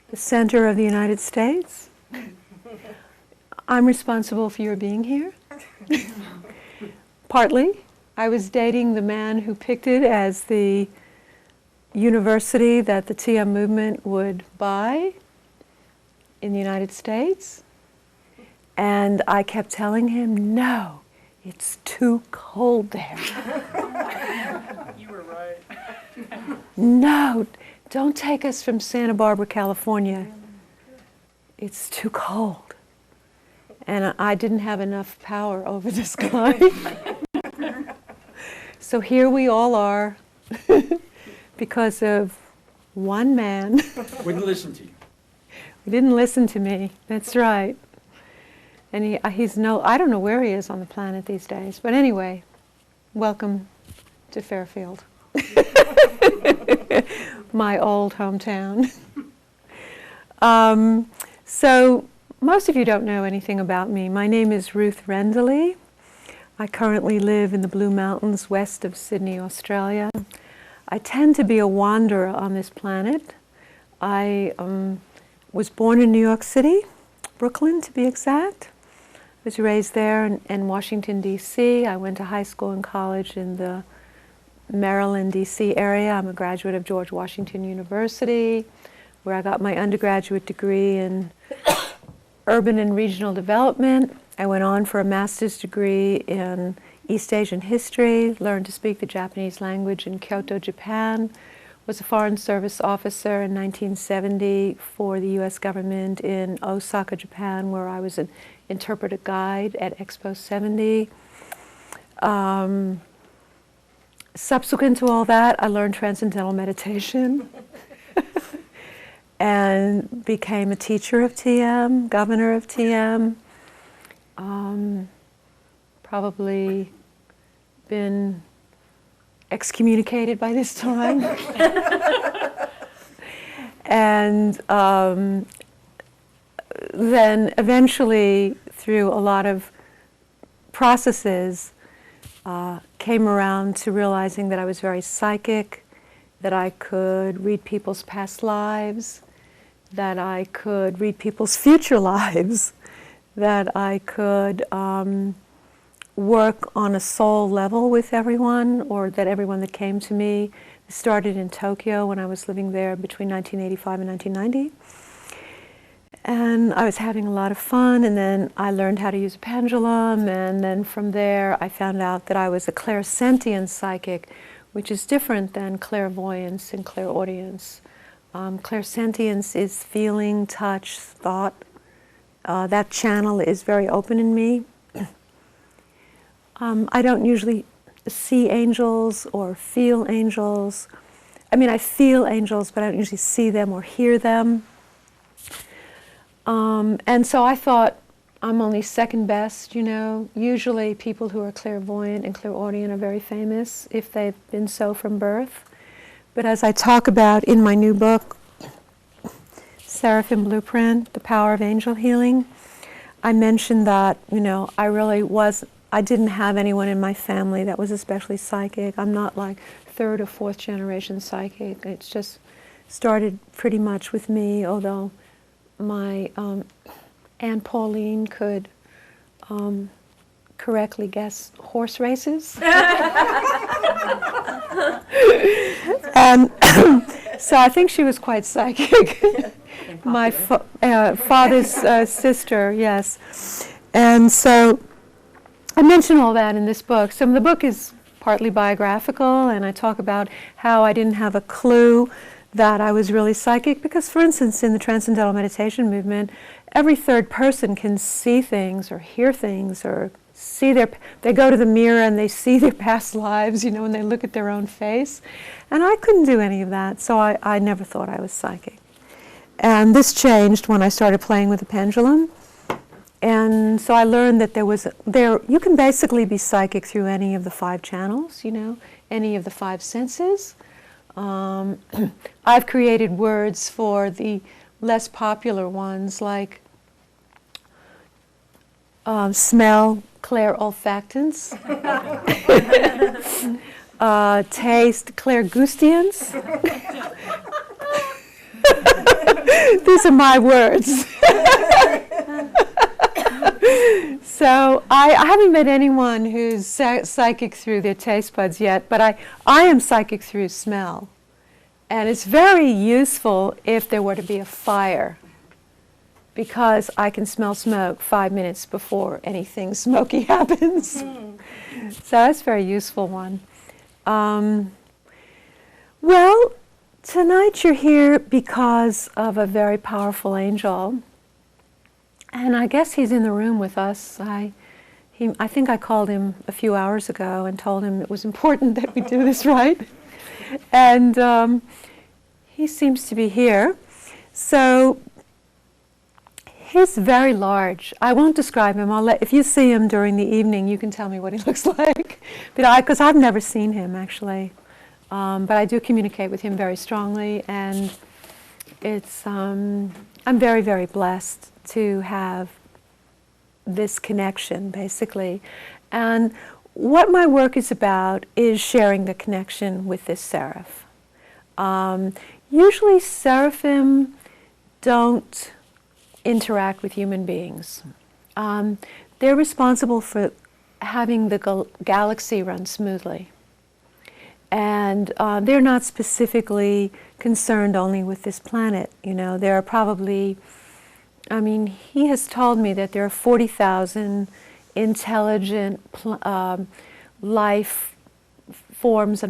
the center of the United States. I'm responsible for your being here. Partly. I was dating the man who picked it as the university that the TM movement would buy in the United States. And I kept telling him, no, it's too cold there. You were right. No, don't take us from Santa Barbara, California. It's too cold. And I didn't have enough power over this guy. So here we all are because of one man. Wouldn't listen to you. He didn't listen to me. That's right. And he's I don't know where he is on the planet these days. But anyway, welcome to Fairfield, my old hometown. So most of you don't know anything about me. My name is Ruth Rendely. I currently live in the Blue Mountains west of Sydney, Australia. I tend to be a wanderer on this planet. I was born in New York City, Brooklyn to be exact. I was raised there in Washington, D.C. I went to high school and college in the Maryland, D.C. area. I'm a graduate of George Washington University, where I got my undergraduate degree in urban and regional development. I went on for a master's degree in East Asian history, learned to speak the Japanese language in Kyoto, Japan, was a Foreign Service officer in 1970 for the U.S. government in Osaka, Japan, where I was an interpreter guide at Expo 70. Subsequent to all that, I learned transcendental meditation and became a teacher of TM, governor of TM. Probably been excommunicated by this time. And then eventually, through a lot of processes, came around to realizing that I was very psychic, that I could read people's past lives, that I could read people's future lives, that I could work on a soul level with everyone, or that everyone that came to me started in Tokyo when I was living there between 1985 and 1990. And I was having a lot of fun, and then I learned how to use a pendulum, and then from there I found out that I was a clairsentient psychic, which is different than clairvoyance and clairaudience. Clairsentience is feeling, touch, thought. That channel is very open in me. I don't usually see angels or feel angels. I mean, I feel angels, but I don't usually see them or hear them. And so I thought I'm only second best, you know. Usually people who are clairvoyant and clairaudient are very famous if they've been so from birth. But as I talk about in my new book, Seraphim Blueprint, The Power of Angel Healing, I mentioned that, you know, I didn't have anyone in my family that was especially psychic. I'm not like third or fourth generation psychic. It's just started pretty much with me, although my Aunt Pauline could correctly guess horse races. And so I think she was quite psychic. My father's sister, yes. And so I mention all that in this book. So the book is partly biographical, and I talk about how I didn't have a clue that I was really psychic, because, for instance, in the Transcendental Meditation movement, every third person can see things or hear things or they go to the mirror and they see their past lives, you know, when they look at their own face. And I couldn't do any of that, so I never thought I was psychic. And this changed when I started playing with the pendulum. And so I learned that you can basically be psychic through any of the 5 channels, you know, any of the 5 senses. I've created words for the less popular ones, like smell, clairolfactance, taste, clairgustance, These are my words. So I haven't met anyone who's psychic through their taste buds yet, but I am psychic through smell. And it's very useful if there were to be a fire, because I can smell smoke 5 minutes before anything smoky happens. So that's a very useful one. Well, tonight you're here because of a very powerful angel. And I guess he's in the room with us. I think I called him a few hours ago and told him it was important that we do this right. And he seems to be here. So he's very large. I won't describe him. If you see him during the evening, you can tell me what he looks like. Because I've never seen him, actually. But I do communicate with him very strongly. And it's, I'm very, very blessed to have this connection, basically. And what my work is about is sharing the connection with this seraph. Usually seraphim don't interact with human beings. They're responsible for having the galaxy run smoothly. And they're not specifically concerned only with this planet. You know, there are probably, I mean, he has told me that there are 40,000 intelligent life forms on